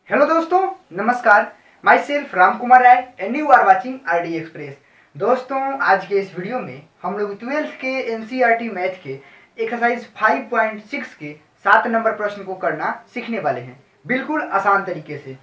Hello दोस्तों, नमस्कार। Myself Ram Kumar Rai and you are watching RD Express. दोस्तों, आज के इस वीडियो में हम लोग 12th के एनसीईआरटी मैथ के एक्सरसाइज 5.6 के 7 नंबर प्रश्न को करना सीखने वाले हैं, बिल्कुल आसान तरीके से।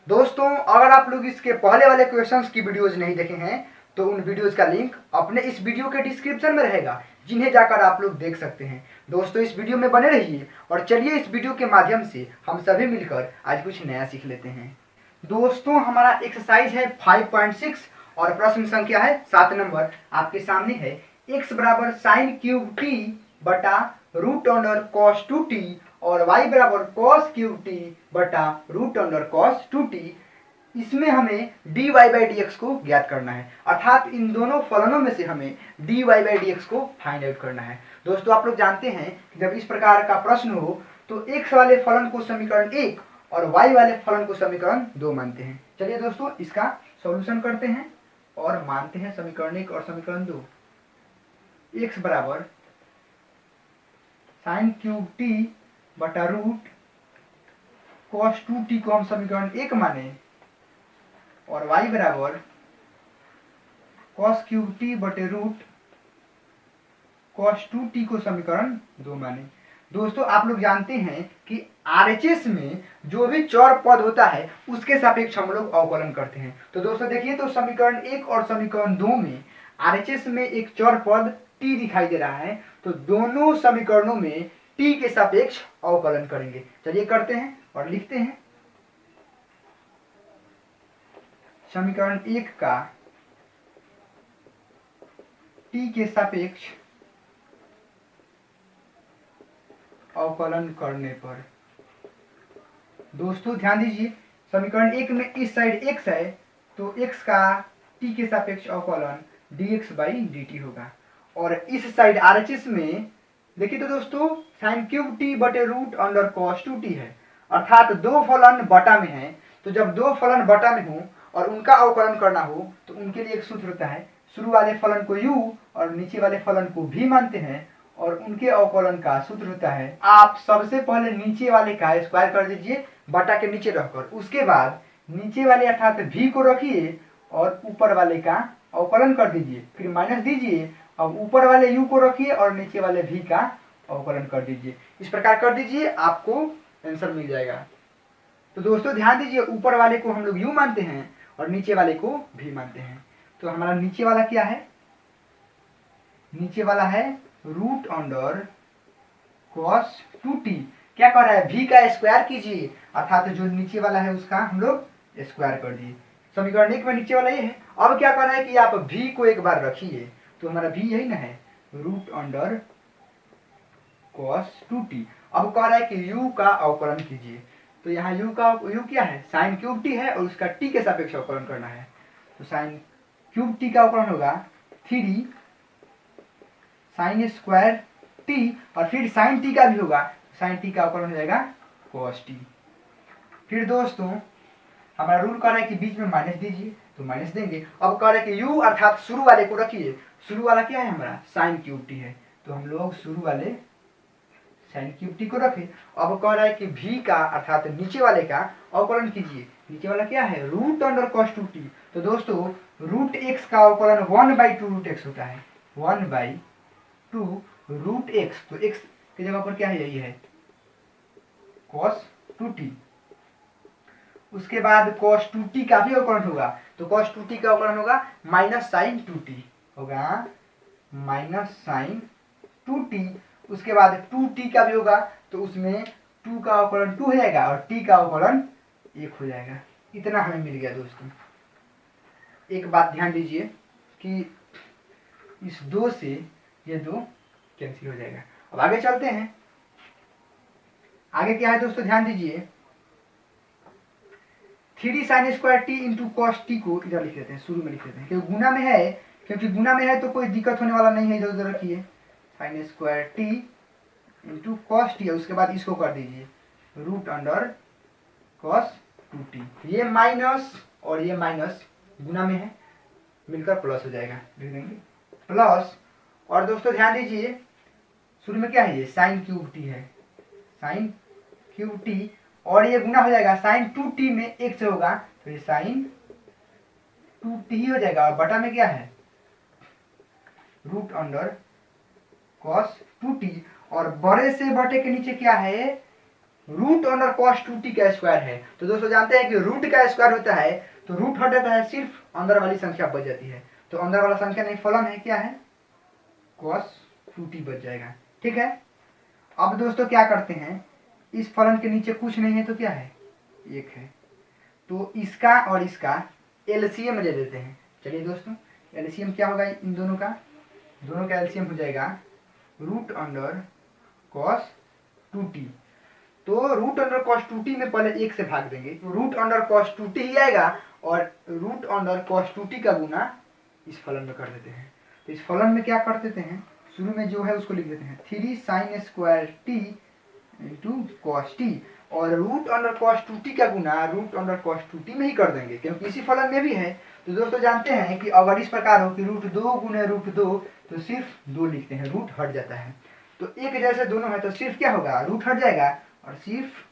दोस्तों, अगर आप लोग इसके पहले वाले क्वेश्चंस की वीडियोज नहीं देखे हैं तो उन वीडियोज का लिंक अपने इस वीडियो के डिस्क्रिप्शन में रहेगा, जिन्हें जाकर आप लोग देख सकते हैं। दोस्तों, इस वीडियो में बने रहिए और चलिए इस वीडियो के माध्यम से हम सभी मिलकर आज कुछ नया सीख लेते हैं। दोस्तों, हमारा एक्सरसाइज है 5.6 और प्रश्न संख्या है 7 नंबर। आपके सामने है x बराबर साइन क्यूब टी बटा रूट अंडर कॉस 2t और y बराबर कॉस क्यूब टी बटा रूट अंडर कॉस 2t। इसमें हमें dy बाई dx को ज्ञात करना है, अर्थात इन दोनों फलनों में से हमें dy बाई dx को फाइंड आउट करना है। दोस्तों, आप लोग जानते हैं कि जब इस प्रकार का प्रश्न हो तो x वाले फलन को समीकरण 1 और y वाले फलन को समीकरण 2 मानते हैं। चलिए दोस्तों, इसका सॉल्यूशन करते हैं और मानते हैं समीकरण 1 और समीकरण 2। x बराबर साइन क्यूब टी बटा रूट कॉस 2t को हम समीकरण 1 माने और y बराबर कॉस क्यूब टी बटे रूट कॉस 2t को समीकरण 2 माने। दोस्तों, आप लोग जानते हैं कि आरएचएस में जो भी चर पद होता है उसके सापेक्ष हम लोग अवकलन करते हैं। तो दोस्तों देखिए, तो समीकरण 1 और समीकरण 2 में आरएचएस में एक चर पद t दिखाई दे रहा है, तो दोनों समीकरणों में t के सापेक्ष अवकलन करेंगे। चलिए करते हैं और लिखते हैं समीकरण 1 का t के सापेक्ष अवकलन करने पर। दोस्तों ध्यान दीजिए, समीकरण 1 में इस साइड x है तो x का t के सापेक्ष अवकलन dx बाई dt होगा, और इस साइड RHS में देखिए तो दोस्तों साइन क्यूब टी बटे रूट अंडर कॉस 2t है, अर्थात दो फलन बटा में है। तो जब दो फलन बटा में हो और उनका अवकलन करना हो तो उनके लिए एक सूत्र होता है, शुरू वाले फलन को u और नीचे वाले फलन को v मानते हैं और उनके अवकलन का सूत्र होता है, आप सबसे पहले नीचे वाले का स्क्वायर कर दीजिए बटा के नीचे रखकर, उसके बाद नीचे वाले अर्थात v को रखिए और ऊपर वाले का अवकलन कर दीजिए, फिर माइनस दीजिए। अब ऊपर वाले u को रखिए और नीचे वाले v का अवकलन कर दीजिए। इस प्रकार कर दीजिए, आपको आंसर मिल जाएगा। तो दोस्तों ध्यान दीजिए, ऊपर वाले को हम लोग u मानते हैं और नीचे वाले को v मानते हैं। तो हमारा नीचे वाला क्या है? नीचे वाला है रूट अंडर कॉस 2t। क्या कर रहा है? v का स्क्वायर कीजिए, अर्थात जो नीचे वाला है उसका हम लोग स्क्वायर कर दिए। समीकरण 1 में नीचे वाला ये है। अब क्या कर रहा है कि आप v को एक बार रखिए, तो हमारा v यही ना है, रूट अंडर कॉस 2t। अब कह रहा है कि u का अवकलन कीजिए, तो यहाँ u क्या है? साइन क्यूब t है और उसका t के सापेक्ष अवकलन करना है। तो साइन क्यूब t का अवकलन होगा 3 साइन स्क्वायर t और फिर साइन t का भी होगा, साइन t का अवकलन हो जाएगा cos t। फिर दोस्तों हमारा रूल कह रहा है कि बीच में माइनस दीजिए, तो माइनस देंगे। अब कह रहा है कि u अर्थात शुरू वाले को रखिए, शुरू वाला क्या है हमारा? साइन क्यूब t है, तो हम लोग शुरू वाले साइन क्यूब t को रखे। अब कह रहा है कि v का अर्थात नीचे वाले का अवकलन कीजिए, नीचे वाला क्या है? Root under cos 2t। तो दोस्तों रूट x का अवकलन 1/2 रूट x होता है, 1/2 रूट x। तो x की जगह पर क्या है? यही है cos 2t। उसके बाद cos 2t का भी अवकलन होगा, तो cos 2t का अवकलन होगा माइनस साइन 2t, होगा माइनस साइन 2t। उसके बाद 2t का भी होगा, तो उसमें 2 का अवकलन 2 हो जाएगा और t का अवकलन 1 हो जाएगा। इतना हमें मिल गया। दोस्तों एक बात ध्यान दीजिए कि इस 2 से ये 2 कैंसिल हो जाएगा। अब आगे चलते हैं। आगे क्या है दोस्तों? ध्यान दीजिए, 3 sine square t into cos T को इधर लिख लेते हैं, शुरू में लिख लेते हैं, क्योंकि गुना में है, क्योंकि गुना में है तो कोई दिक्कत होने वाला नहीं है। इधर उधर रखिए, sign square t into cos T, उसके बाद इसको कर दीजिए रूट अंडर कॉस 2t। ये माइनस और ये माइनस गुना में है, मिलकर प्लस हो जाएगा, लिख देंगे प्लस। और दोस्तों ध्यान दीजिए, शुरू में क्या है? ये साइन क्यूब टी है, साइन क्यूब टी और ये गुना हो जाएगा साइन 2t में 1 से होगा तो ये साइन 2t ही हो जाएगा, और बटा में क्या है रूट अंडर कॉस 2t, और बड़े से बटे के नीचे क्या है रूट अंडर कॉस 2t का स्क्वायर है। तो दोस्तों जानते हैं कि रूट का स्क्वायर होता है तो रूट हट जाता है, सिर्फ अंदर वाली संख्या बच जाती है। तो अंदर वाला संख्या नहीं फलन है, क्या है कॉस 2t बच जाएगा। ठीक है, अब दोस्तों क्या करते हैं, इस फलन के नीचे कुछ नहीं है तो क्या है 1 है, तो इसका और इसका एलसीएम ले लेते हैं। चलिए दोस्तों एलसीएम क्या होगा, इन दोनों का एलसीएम हो जाएगा रूट अंडर कॉस 2t। तो रूट अंडर कॉस 2t में पहले 1 से भाग देंगे तो रूट अंडर कॉस 2t ही आएगा, और रूट अंडर कॉस 2t का गुना इस फलन में कर देते हैं। तो इस फलन में क्या कर देते हैं, शुरू में जो है उसको लिख देते हैं 3 sine square t into cos t, और रूट अंडर कॉस 2t का गुना रूट अंडर कॉस 2t में ही कर देंगे क्योंकि इसी फलन में भी है। तो दोस्तों जानते हैं कि अगर इस प्रकार हो कि रूट 2 गुने रूट 2 तो सिर्फ 2 लिखते हैं, रूट हट जाता है। तो एक जैसे दोनों है तो सिर्फ क्या होगा रूट हट जाएगा और सिर्फ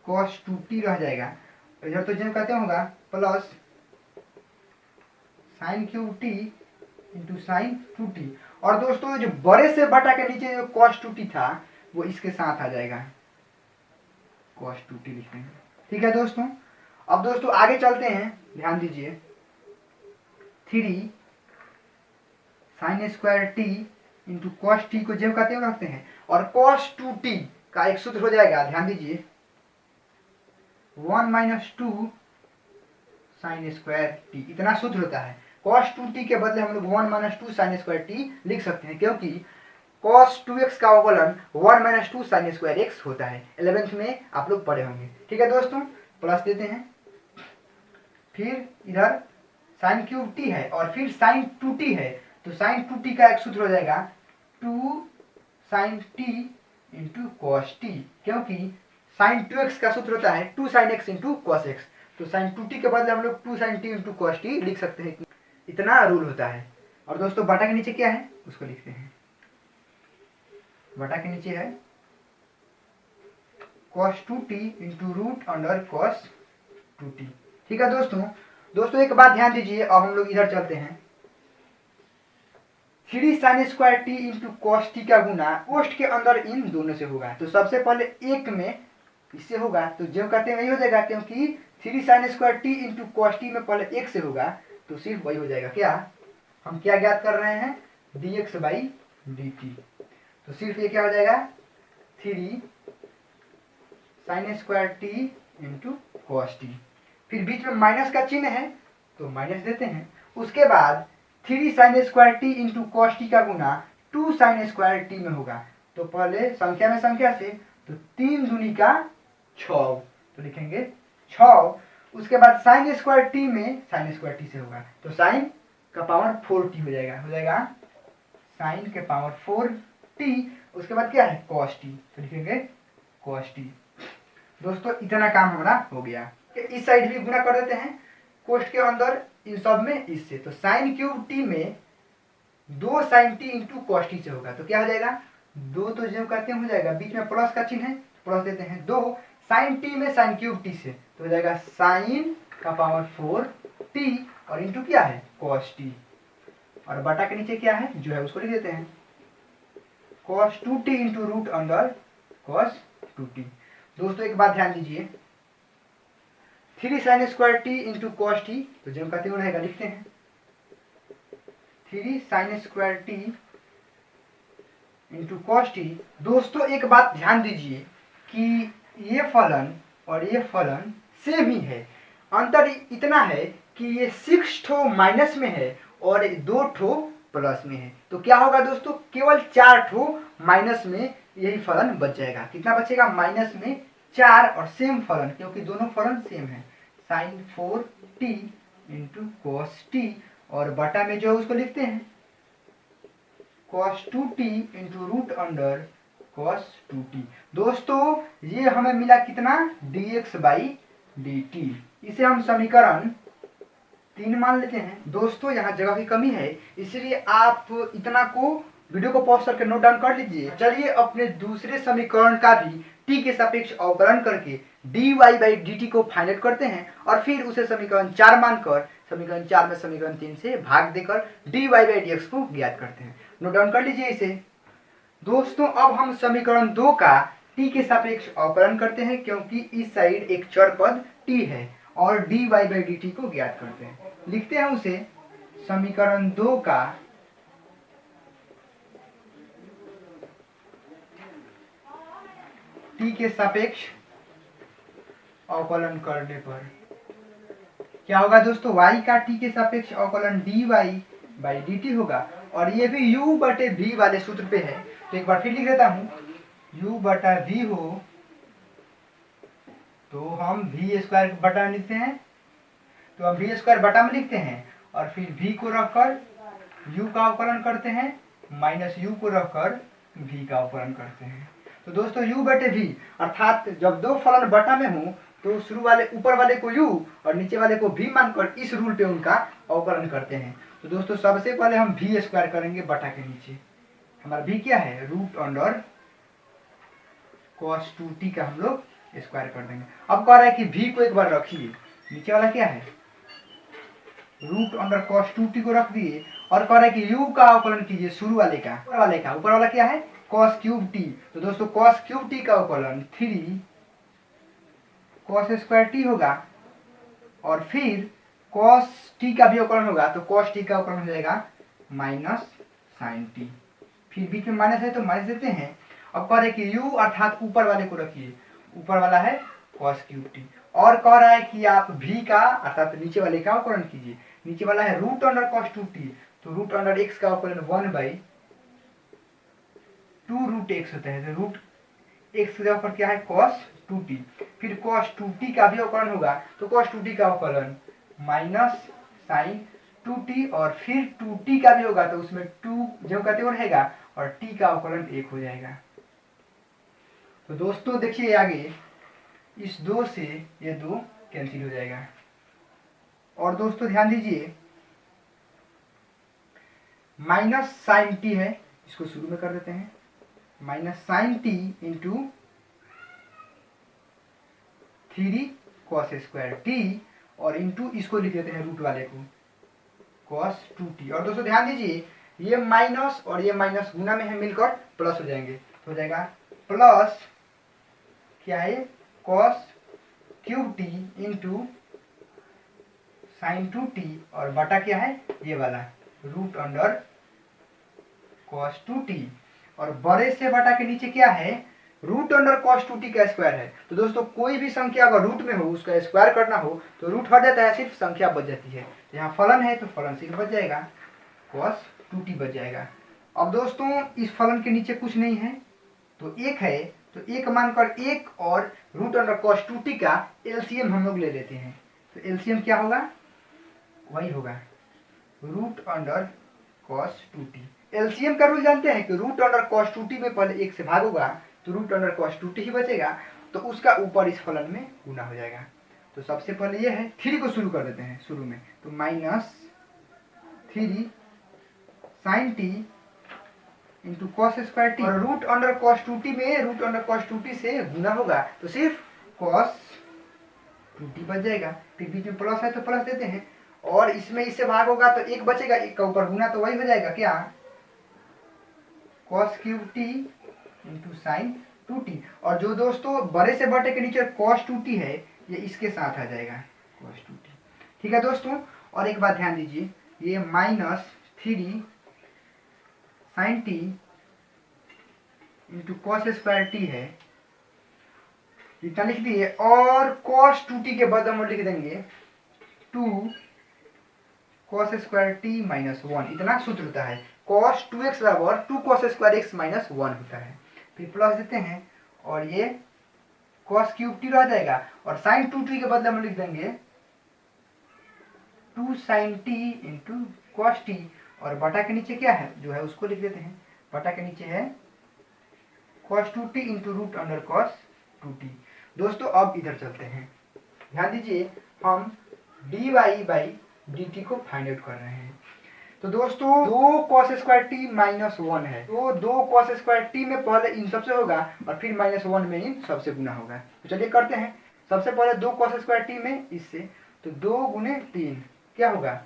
कॉस 2t रह जाएगा। इधर तो जब कहते होगा plus sign cube T into sine 2t, और दोस्तों जो बड़े से बटा के नीचे जो कॉस 2t था वो इसके साथ आ जाएगा, कॉस 2t लिखते हैं। ठीक है दोस्तों, अब दोस्तों आगे चलते हैं, ध्यान दीजिए 3 sine square t into cos T को जब कहते हैं रखते हैं, और कॉस 2t का एक सूत्र हो जाएगा, ध्यान दीजिए 1 माइनस 2 साइन स्क्वायर टी, इतना सूत्र होता है। कॉस 2t के बदले हम लोग 1 माइनस 2 साइन स्क्वायर टी लिख सकते हैं क्योंकि कॉस 2x का अवकलन 1 माइनस 2 साइन स्क्वायर x होता है। 11th में आप लोग पढ़े होंगे। ठीक है दोस्तों, प्लस देते हैं, फिर इधर साइन क्यूब t है और फिर साइन 2t है, तो साइन 2t का एक सूत्र हो जाएगा 2 sine t into cos t, क्योंकि साइन 2x का सूत्र होता है 2 साइन x इंटू कॉस x, तो साइन 2t के बदले हम लोग 2 sine t into cos t लिख सकते हैं। इतना रूल होता है। और दोस्तों बटा के नीचे क्या है उसको लिखते हैं, बटा के नीचे है cos 2t into root under cos 2t। ठीक है दोस्तों एक बात ध्यान दीजिए, अब हम लोग इधर चलते हैं 3 sine square t into cos T का गुना कोष्ठ के अंदर इन दोनों से होगा। तो सबसे पहले एक में इससे होगा तो जो कहते हैं वही हो जाएगा, क्योंकि 3 sine square t into cos T में पहले एक से होगा तो सिर्फ वही हो जाएगा। क्या हम क्या ज्ञात कर रहे हैं dx बाई dt, तो सिर्फ ये क्या हो जाएगा 3 sine square t into cos T, फिर बीच में माइनस का चिन्ह है तो माइनस देते हैं। उसके बाद 3 sine square t into cos T का गुना 2 साइन स्क्वायर टी में होगा, तो पहले संख्या में संख्या से तो 3 दूनी का 6 तो लिखेंगे 6। उसके बाद साइन स्क्वायर टी में साइन स्क्वायर टी से होगा तो साइन का पावर 4t हो जाएगा साइन के पावर 4t। उसके बाद क्या है cos t, तो लिखेंगे cos t। दोस्तों इतना काम हमारा हो गया। इस साइड भी गुना कर देते हैं कोष्ठ के अंदर इन सब में इससे, तो साइन क्यूब t में 2 sine t into cos t से होगा तो क्या हो जाएगा 2 तो जो कहते हैं हो जाएगा, बीच में प्लस का चिन्ह है प्लस देते हैं 2 साइन t में साइन क्यूब t से तो हो जाएगा साइन का पावर 4t और इंटू क्या है cos t, और बटा के नीचे क्या है जो है उसको लिख देते हैं cos 2t into root under cos 2t। दोस्तों एक बात ध्यान दीजिए 3 sine square t into cos t तो जो कहते हुए रहेगा लिखते हैं 3 sine square t into cos t. दोस्तों एक बात ध्यान दीजिए कि ये फलन और ये फलन सेम ही है, अंतर इतना है कि ये 6 ठो माइनस में है और 2 ठो प्लस में है, तो क्या होगा दोस्तों केवल 4 ठो माइनस में यही फलन बच जाएगा। कितना बचेगा माइनस में 4 और सेम फलन क्योंकि दोनों फलन सेम है sign 4t into cos t, और बटा में जो है उसको लिखते हैं cos 2t into root under cos 2t। दोस्तों ये हमें मिला कितना dx बाई dt, इसे हम समीकरण 3 मान लेते हैं। दोस्तों यहाँ जगह की कमी है इसलिए आप इतना को वीडियो को पॉज करके नोट डाउन कर लीजिए। चलिए अपने दूसरे समीकरण का भी टी के सापेक्ष अवकलन करके dy/dt को फाइंड आउट करते हैं और फिर उसे समीकरण 4 मानकर समीकरण 4 में समीकरण 3 से भाग देकर dy/dx को ज्ञात करते हैं। नोट डाउन कर लीजिए इसे। दोस्तों अब हम समीकरण 2 का t के सापेक्ष अवकलन करते हैं क्योंकि इस साइड एक चर पद t है और dy/dt को ज्ञात करते हैं। लिखते हैं उसे समीकरण 2 का t के सापेक्ष अवकलन करने पर क्या होगा दोस्तों, y का t के सापेक्ष अवकलन dy/dt होगा और ये भी u/v वाले सूत्र पे है। तो एक बार फिर लिख देता हूँ, u/v हो तो हम v स्क्वायर बटा लिखते हैं, तो हम v स्क्वायर बटा में लिखते हैं और फिर v को रखकर u का अवकलन करते हैं माइनस u को रखकर v का अवकलन करते हैं। तो दोस्तों u/v अर्थात जब दो फलन बटा में हो तो शुरू वाले ऊपर वाले को u और नीचे वाले को v मानकर इस रूल पे उनका अवकलन करते हैं। तो दोस्तों सबसे पहले हम v स्क्वायर करेंगे बटा के नीचे। हमारा v क्या है, √cos 2t का हम लोग स्क्वायर कर देंगे। अब कह रहा है कि v को एक बार रखिए, नीचे वाला क्या है √cos 2t को रख दिए और कह रहा है कि u का अवकलन कीजिए शुरू वाले का, ऊपर वाला क्या है cos3t। तो दोस्तों cos3t का अवकलन 3 cos स्क्वायर t होगा और फिर cos t का भी अवकलन होगा तो cos t का अवकलन हो जाएगा माइनस sin t। फिर बीच में माइनस है तो माइनस देते हैं। अब कह रहे कि u अर्थात ऊपर वाले को रखिए, ऊपर वाला है cos3t और कह रहा है कि आप v का अर्थात नीचे वाले का अवकलन कीजिए। नीचे वाला है √cos 2t तो √x का अवकलन 1/2√x होता है। तो √x के जगह पर क्या है cos 2t, फिर cos 2t का भी अवकलन होगा तो cos 2t का अवकलन माइनस sin 2t और फिर 2t का भी होगा तो उसमें 2 जो कहते हैं रहेगा और t का अवकलन 1 हो जाएगा। तो दोस्तों देखिए आगे इस 2 से ये 2 कैंसिल हो जाएगा। और दोस्तों ध्यान दीजिए माइनस sin t है, इसको शुरू में कर देते हैं, minus sin t into 3 cos square t और इंटू इसको लिख देते हैं रूट वाले को cos 2t। और दोस्तों ध्यान दीजिए ये माइनस और ये माइनस गुना में है मिलकर प्लस हो जाएंगे, तो हो जाएगा प्लस क्या है cos cube t into sin 2t और बटा क्या है ये वाला √cos 2t और बड़े से बटा के नीचे क्या है √cos 2t का स्क्वायर है। तो दोस्तों कोई भी संख्या अगर रूट में हो उसका स्क्वायर करना हो तो रूट हट जाता है, सिर्फ संख्या बच जाती है। यहाँ फलन है तो फलन सिर्फ बच जाएगा, cos 2t बच जाएगा। अब दोस्तों इस फलन के नीचे कुछ नहीं है तो एक है, तो एक मानकर एक और √cos 2t का एलसीएम हम लोग ले लेते हैं। तो एलसीएम क्या होगा, वही होगा √cos 2t। एलसीएम का रूल जानते हैं कि √cos 2t में पहले एक से भाग होगा तो √cos 2t ही बचेगा, तो उसका ऊपर इस फलन में गुना हो जाएगा। तो सबसे पहले ये है 3 को शुरू कर देते हैं शुरू में, तो minus 3 sin t into cos square t और √cos 2t में √cos 2t से गुना होगा तो सिर्फ cos 2t बच जाएगा। फिर बीच में प्लस है तो प्लस देते हैं और इसमें इससे भाग होगा तो एक बचेगा, एक का ऊपर गुना तो वही हो जाएगा क्या cos cube t into sin 2t। और जो दोस्तों बड़े से बटे के नीचे cos 2t है ये इसके साथ आ जाएगा cos 2t। ठीक है दोस्तों, और एक बात ध्यान दीजिए ये minus 3 sin t into cos square t है, इतना लिख दिए और cos 2t के बदले में लिख देंगे 2 cos स्क्वायर t माइनस 1। इतना सूत्र होता है cos 2x बराबर 2 cos स्क्वायर x माइनस 1 होता है। फिर प्लस देते हैं और ये cos क्यूब t रह जाएगा और sin 2t के बदले में लिख देंगे 2 sin t into cos t और बटा के नीचे क्या है जो है उसको लिख देते हैं, बटा के नीचे है cos 2t into √cos 2t। दोस्तों अब इधर चलते हैं, ध्यान दीजिए हम dy/dt को फाइंड आउट कर रहे हैं। तो दोस्तों 2 कॉस स्क्वायर टी माइनस 1 है, तो 2 कॉस स्क्वायर टी में पहले इन सबसे होगा और फिर -1 में इन सबसे गुना होगा। तो चलिए करते हैं। सबसे पहले 2 कॉस स्क्वायर टी में इससे, तो 2 गुने 3 क्या होगा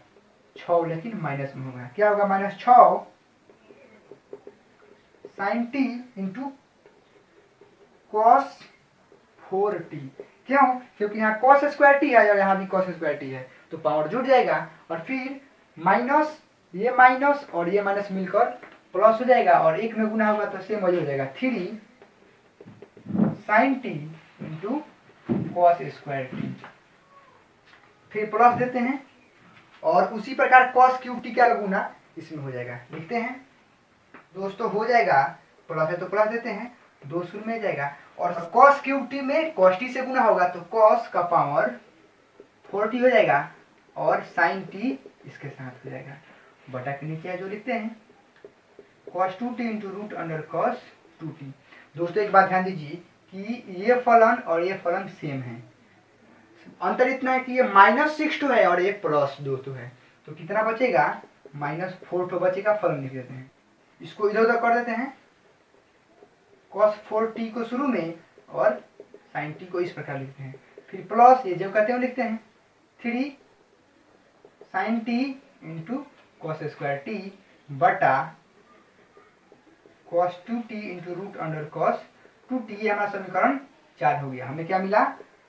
6, लेकिन माइनस में होगा, क्या होगा -6 sign t into cos 4t। क्यों? क्योंकि यहाँ कॉस स्क्वायर टी है और यहाँ भी कॉस स्क्वायर टी है, तो पावर जुड़ जाएगा और फिर माइनस ये माइनस और ये माइनस मिलकर प्लस हो जाएगा और एक में गुना होगा तो सेम हो जाएगा 3 sine t into cos square t. फिर प्लस देते हैं और उसी प्रकार कॉस क्यूब टी का गुना इसमें हो जाएगा। लिखते हैं दोस्तों, हो जाएगा, प्लस है तो प्लस देते हैं, 2 शुरू में जाएगा और कॉस क्यूब टी में कॉस टी से गुना होगा तो कॉस का पावर 4t हो जाएगा और साइन टी इसके साथ हो जाएगा। बटा के नीचे जो लिखते हैं cos 2t into root under cos 2t। दोस्तों एक बात ध्यान दीजिए कि ये फलन और ये फलन सेम है, अंतर इतना है कि ये -6 है और ये +2 है, तो कितना बचेगा -4 बचेगा। फलन लिख देते हैं, इसको इधर उधर कर देते हैं, cos 4t को शुरू में और sin t को इस प्रकार लिखते हैं, फिर प्लस ये जो कहते हैं लिखते हैं 3 sin t into cos square t बटा cos 2t into root under cos 2t। ये हमारा समीकरण 4 हो गया। हमें क्या मिला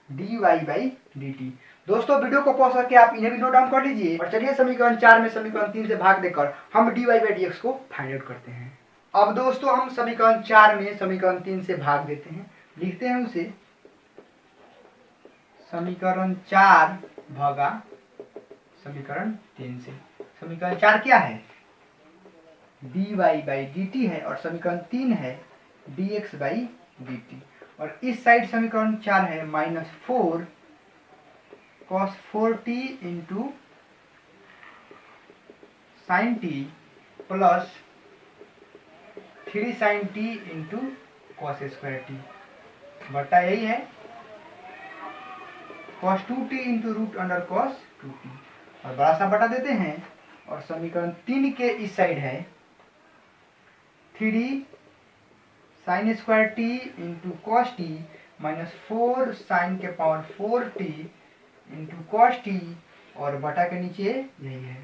dy बाई dt। दोस्तों वीडियो को पॉज करके आप इन्हें भी नोट डाउन कर लीजिए और चलिए समीकरण 4 में समीकरण 3 से भाग देकर हम dy बाई dx को फाइंड आउट करते हैं। अब दोस्तों हम समीकरण 4 में समीकरण 3 से भाग देते हैं, लिखते हैं उसे समीकरण 4 भागा समीकरण 3 से। समीकरण 4 क्या है dy बाई dt है और समीकरण 3 है dx बाई dt और इस साइड समीकरण 4 है -4 cos 4t into sine t plus 3 sine t into cos square t बटा यही है cos 2t into root under cos 2t और बड़ा सा बटा देते हैं और समीकरण 3 के इस साइड है 3 sine square t into cos t minus 4 sine के power 4t into cos t और बटा के नीचे यही है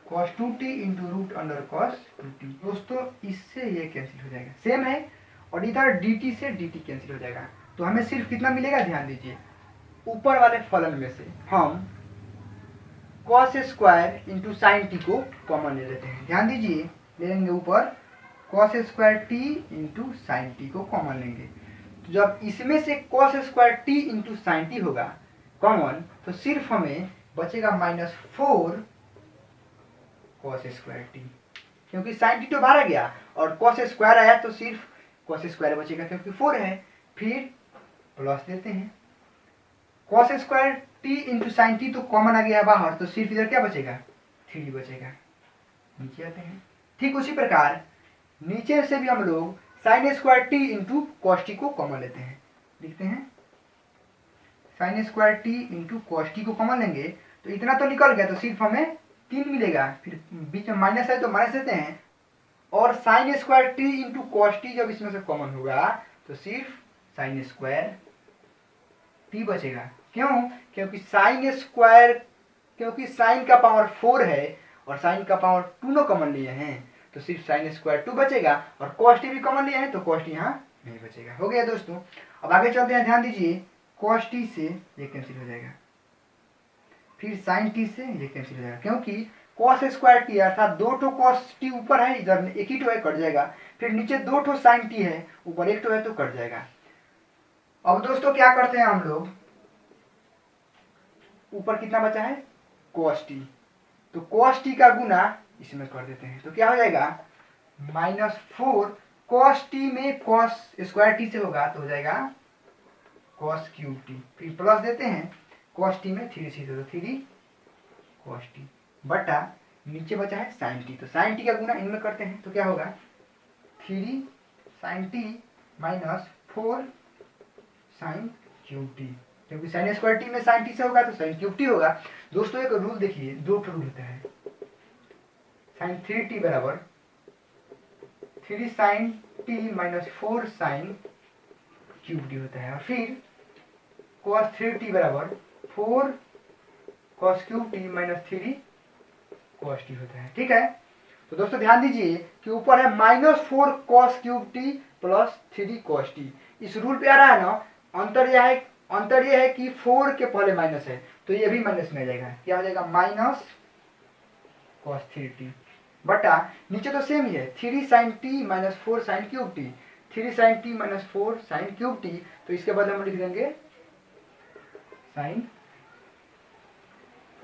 cos 2t into root under cos 2t। दोस्तों इससे ये कैंसिल हो जाएगा, सेम है, और इधर dt से dt कैंसिल हो जाएगा। तो हमें सिर्फ कितना मिलेगा, ध्यान दीजिए, ऊपर वाले फलन में से हम cos square into sine T को कॉमन ले लेते हैं। ध्यान दीजिए, ले लेंगे ऊपर cos square t into sine T को कॉमन लेंगे। तो जब इसमें से cos square t into sine T होगा कॉमन, तो सिर्फ हमें बचेगा -4 cos स्क्वायर टी, क्योंकि साइन टी तो बाहर आ गया और cos स्क्वायर आया तो सिर्फ cos स्क्वायर बचेगा क्योंकि 4 है। फिर प्लस देते हैं cos square t into sine t तो कॉमन आ गया बाहर, तो सिर्फ इधर क्या बचेगा 3 बचेगा। नीचे आते हैं, ठीक उसी प्रकार नीचे से भी हम लोग sign square t into cos T को कॉमन लेते हैं। लिखते हैं sign square t into cos T को कॉमन लेंगे तो इतना तो निकल गया, तो सिर्फ हमें 3 मिलेगा, फिर बीच में माइनस है तो माइनस देते हैं और sign square t into cos T जब इसमें से कॉमन होगा तो सिर्फ साइन स्क्वायर टी बचेगा। क्यों? क्योंकि साइन का पावर 4 है और साइन का पावर 2 नो कॉमन लिए हैं, तो सिर्फ साइन स्क्वायर 2 बचेगा और कॉस टी भी कॉमन लिए हैं तो कॉस टी यहाँ नहीं बचेगा। हो गया दोस्तों। अब आगे चलते हैं, ध्यान दीजिए, कॉस टी से ये कैंसिल हो जाएगा, फिर साइन टी से ये कैंसिल हो जाएगा, क्योंकि कॉस स्क्वायर टी अर्थात 2 ठो कॉस टी ऊपर है, इधर एक ही ठो है, कट जाएगा। फिर नीचे 2 ठो साइन टी है, ऊपर एक ठो है तो कट जाएगा। अब दोस्तों क्या करते हैं हम लोग, ऊपर कितना बचा है कॉस टी, तो कॉस टी का गुना इसमें कर देते हैं तो क्या हो जाएगा -4 कॉस टी में कॉस स्क्वायर टी से होगा तो हो जाएगा कॉस क्यूब टी। फिर प्लस देते हैं कॉस टी में 3 से, तो 3 कॉस टी बटा नीचे बचा है साइन टी, तो साइन टी का गुना इनमें करते हैं तो क्या होगा 3 sine t minus 4 sine cube t, क्योंकि साइन स्क्वायर टी में साइन टी से होगा तो साइन क्यूब टी होगा। दोस्तों एक रूल देखिए, 2 रूल होता है, साइन 3t बराबर 3 sine t minus 4 sine cube t होता है, और फिर कॉस 3t बराबर 4 cos cube t minus 3 cos t होता है। ठीक है, तो दोस्तों ध्यान दीजिए कि ऊपर है -4 cos cube T plus 3 cos T. इस रूल पे आ रहा है ना, अंतर यह है कि 4 के पहले माइनस है, तो ये भी माइनस में आ जाएगा। क्या हो जाएगा? माइनस कॉस 3t बटा नीचे तो सेम ही है 3 sine t minus 4 sine cube t, 3 sine t minus 4 sine cube t, तो इसके बाद हम लिख देंगे साइन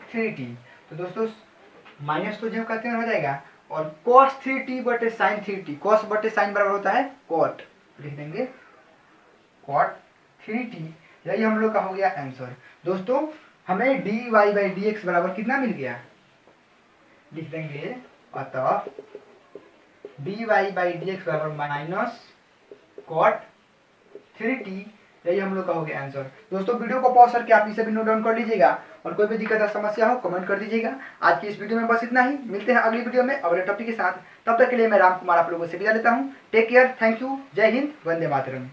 3t। तो दोस्तों माइनस तो जो कहते हैं हो जाएगा, और cos 3t बटे साइन 3t, cos बटे साइन बराबर होता है cot, लिख देंगे cot 3t। यही हम लोग का हो गया आंसर। दोस्तों हमें dy बाई dx बराबर कितना मिल गया? लिख देंगे अतः dy बाई dx बराबर माइनस cot 3t। यही हम लोग का हो गया आंसर। दोस्तों वीडियो को पॉज करके आप इसे भी नोट डाउन कर लीजिएगा, और कोई भी दिक्कत या समस्या हो कमेंट कर दीजिएगा। आज की इस वीडियो में बस इतना ही, मिलते हैं अगली वीडियो में अगले टॉपिक के साथ। तब तक के लिए मैं राम कुमार आप लोगों से विदा लेता हूँ। टेक केयर, थैंक यू, जय हिंद, वंदे मातरम।